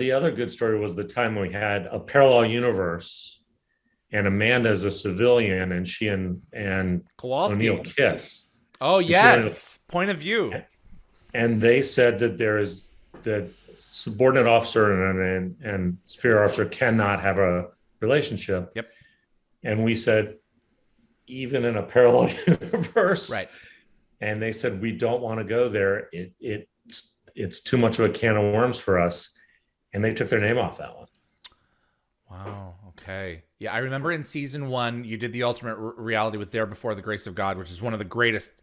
the other good story was the time we had a parallel universe, and Amanda's a civilian, and she and O'Neill Kowalski. kiss, Oh and she went, yes, point of view. and they said that there is that subordinate officer and superior officer cannot have a relationship, Yep. and we said even in a parallel universe, Right. and they said we don't want to go there. It's too much of a can of worms for us, and they took their name off that one. Wow. Okay. Yeah, I remember in season 1 you did the alternate reality with There Before the Grace of God, which is one of the greatest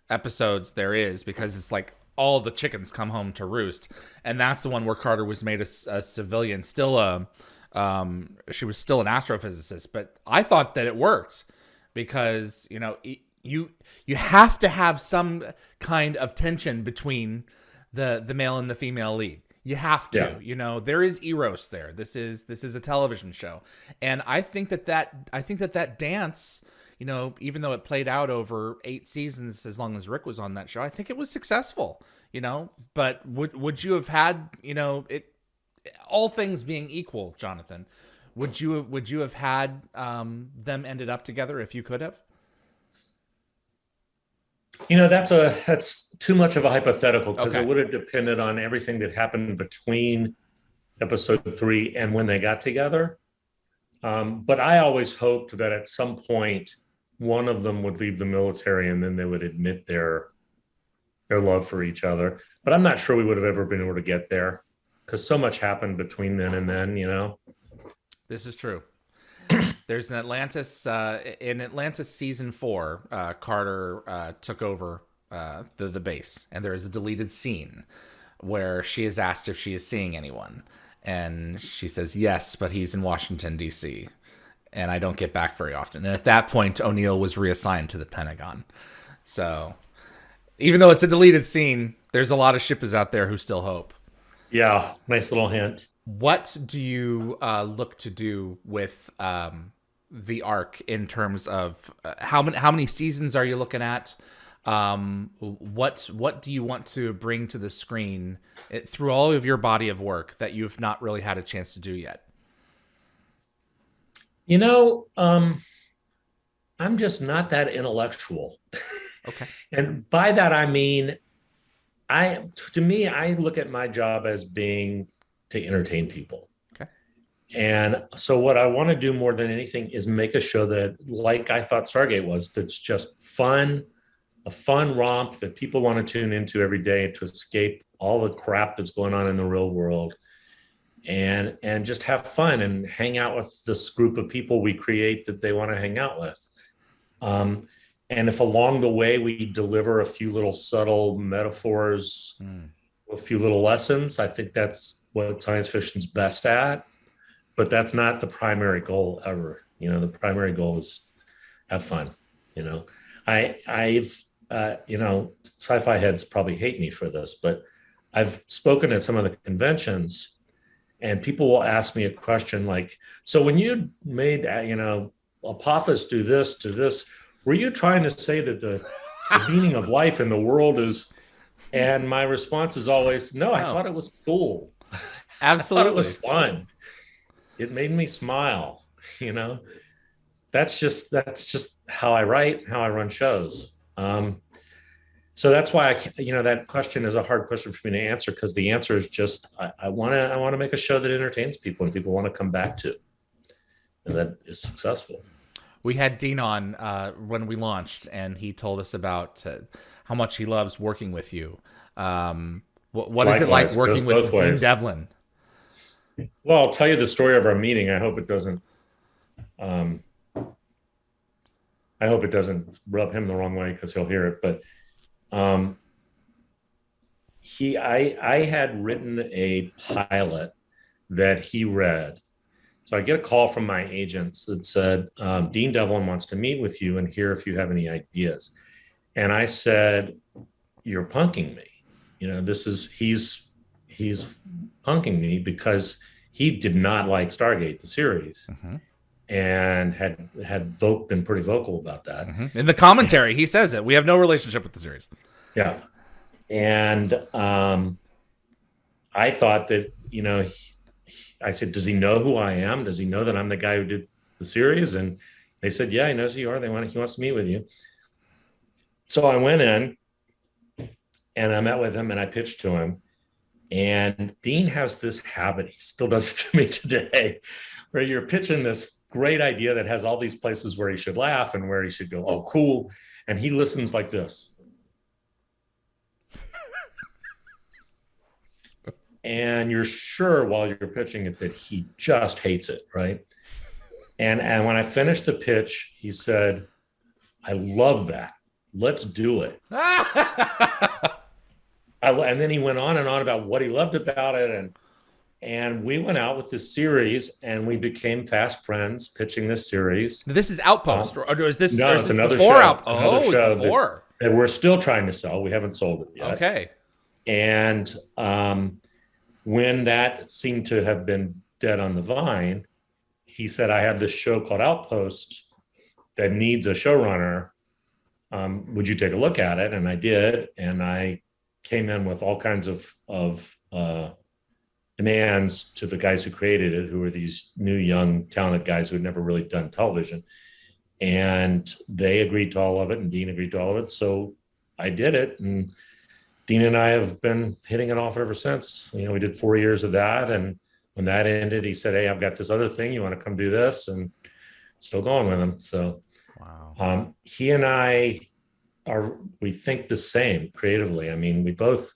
episodes there is because it's like all the chickens come home to roost, and that's the one where Carter was made a civilian, still a she was still an astrophysicist, but I thought that it worked because you have to have some kind of tension between the male and the female lead. You have to, Yeah. there is eros there. This is a television show, and I think that dance, even though it played out over 8 seasons, as long as Rick was on that show, I think it was successful. But would you have had, it, all things being equal, Jonathan, would you have had them ended up together if you could have? That's too much of a hypothetical because Okay. it would have depended on everything that happened between episode 3 and when they got together. But I always hoped that at some point one of them would leave the military and then they would admit their love for each other. But I'm not sure we would have ever been able to get there because so much happened between then and then. This is true. There's an Atlantis in Atlantis season 4. Carter took over the base, and there is a deleted scene where she is asked if she is seeing anyone, and she says yes, but he's in Washington D.C. and I don't get back very often. And at that point, O'Neill was reassigned to the Pentagon. So even though it's a deleted scene, there's a lot of shippers out there who still hope. Yeah, nice little hint. What do you look to do with the arc in terms of how many seasons are you looking at? What do you want to bring to the screen through all of your body of work that you've not really had a chance to do yet? You know, um, I'm just not that intellectual. Okay. And by that I mean to me, I look at my job as being to entertain people. Okay. And so what I want to do more than anything is make a show that, like I thought Stargate was, that's just fun, a fun romp that people want to tune into every day to escape all the crap that's going on in the real world and just have fun and hang out with this group of people we create that they want to hang out with. Um, and if along the way we deliver a few little subtle metaphors, a few little lessons, I think that's what science fiction's best at. But that's not the primary goal ever. The primary goal is have fun. You know, I've sci-fi heads probably hate me for this, but I've spoken at some of the conventions, and people will ask me a question like, "So when you made Apophis do this to this, were you trying to say that the meaning of life in the world is?" And my response is always, "No, I No, thought it was cool. I thought it was absolutely. fun. It made me smile." You know, that's just how I write, how I run shows. So that's why that question is a hard question for me to answer because the answer is just I want to make a show that entertains people and people want to come back to, and that is successful. We had Dean on when we launched, and he told us about how much he loves working with you. What is it like Likewise, it goes working with both Dean ways. Devlin? Well, I'll tell you the story of our meeting. Um, I hope it doesn't rub him the wrong way because he'll hear it. But um, I had written a pilot that he read. So I get a call from my agents that said, Dean Devlin wants to meet with you and hear if you have any ideas. And I said, "You're punking me. He's punking me because he did not like Stargate, the series, Mm-hmm. and had been pretty vocal about that." Mm-hmm. In the commentary, he says it. We have no relationship with the series. Yeah. And I thought that, I said, does he know who I am? Does he know that I'm the guy who did the series? And they said, yeah, he knows who you are. He wants to meet with you. So I went in and I met with him and I pitched to him. And Dean has this habit, he still does it to me today, where you're pitching this great idea that has all these places where he should laugh and where he should go, oh, cool. And he listens like this. And you're sure while you're pitching it that he just hates it, right? And when I finished the pitch, he said, I love that. Let's do it. And then he went on and on about what he loved about it. And we went out with this series and we became fast friends pitching this series. This is Outpost, or is this, no, it's another before show. Outpost? Oh, show it's before. That we're still trying to sell. We haven't sold it yet. Okay. And when that seemed to have been dead on the vine, he said, I have this show called Outpost that needs a showrunner. Would you take a look at it? And I did. And I came in with all kinds of demands to the guys who created it, who were these new, young, talented guys who had never really done television. And they agreed to all of it, and Dean agreed to all of it. So I did it. And Dean and I have been hitting it off ever since. You know, we did 4 years of that. And when that ended, he said, hey, I've got this other thing. You want to come do this? And still going with him. So wow. He and I we think the same creatively. I mean, we both,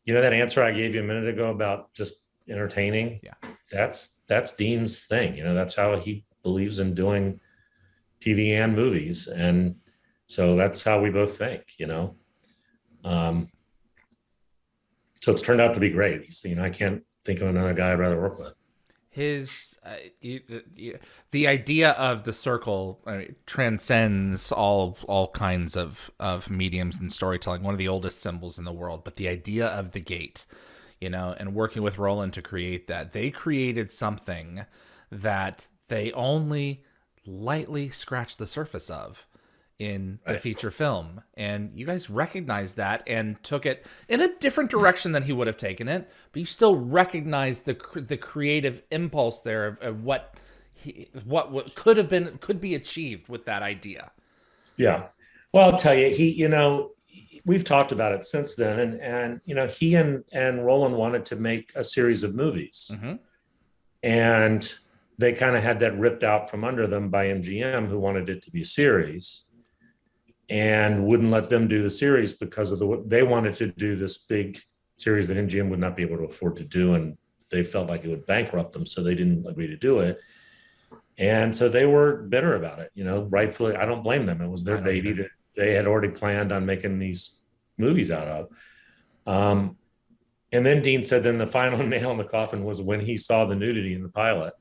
you know, that answer I gave you a minute ago about just entertaining. Yeah. That's Dean's thing. You know, that's how he believes in doing TV and movies. And so that's how we both think, you know. So it's turned out to be great. So, you know, I can't think of another guy I'd rather work with. The idea of the circle transcends all kinds of mediums and storytelling. One of the oldest symbols in the world, but the idea of the gate, you know, and working with Roland to create that, they created something that they only lightly scratched the surface of in the feature film, and you guys recognized that and took it in a different direction than he would have taken it, but you still recognized the creative impulse there of what could be achieved with that idea. Yeah, well, I'll tell you, you know, we've talked about it since then, and you know, he and Roland wanted to make a series of movies, and they kind of had that ripped out from under them by MGM, who wanted it to be a series and wouldn't let them do the series because of they wanted to do this big series that MGM would not be able to afford to do. And they felt like it would bankrupt them. So they didn't agree to do it. And so they were bitter about it, you know, rightfully. I don't blame them. It was their baby that they had already planned on making these movies out of. And then Dean said, then the final nail in the coffin was when he saw the nudity in the pilot.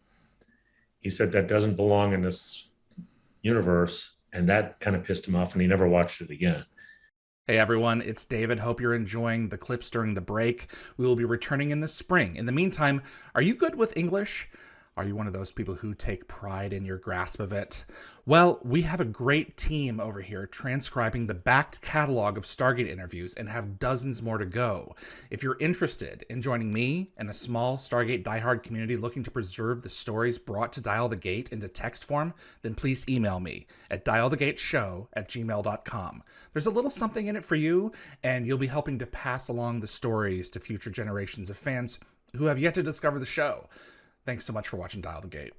He said, that doesn't belong in this universe. And that kind of pissed him off, and he never watched it again. Hey everyone, it's David. Hope you're enjoying the clips during the break. We will be returning in the spring. In the meantime, are you good with English? Are you one of those people who take pride in your grasp of it? Well, we have a great team over here transcribing the backed catalog of Stargate interviews and have dozens more to go. If you're interested in joining me and a small Stargate diehard community looking to preserve the stories brought to Dial the Gate into text form, then please email me at dialthegateshow@gmail.com. There's a little something in it for you, and you'll be helping to pass along the stories to future generations of fans who have yet to discover the show. Thanks so much for watching Dial the Gate.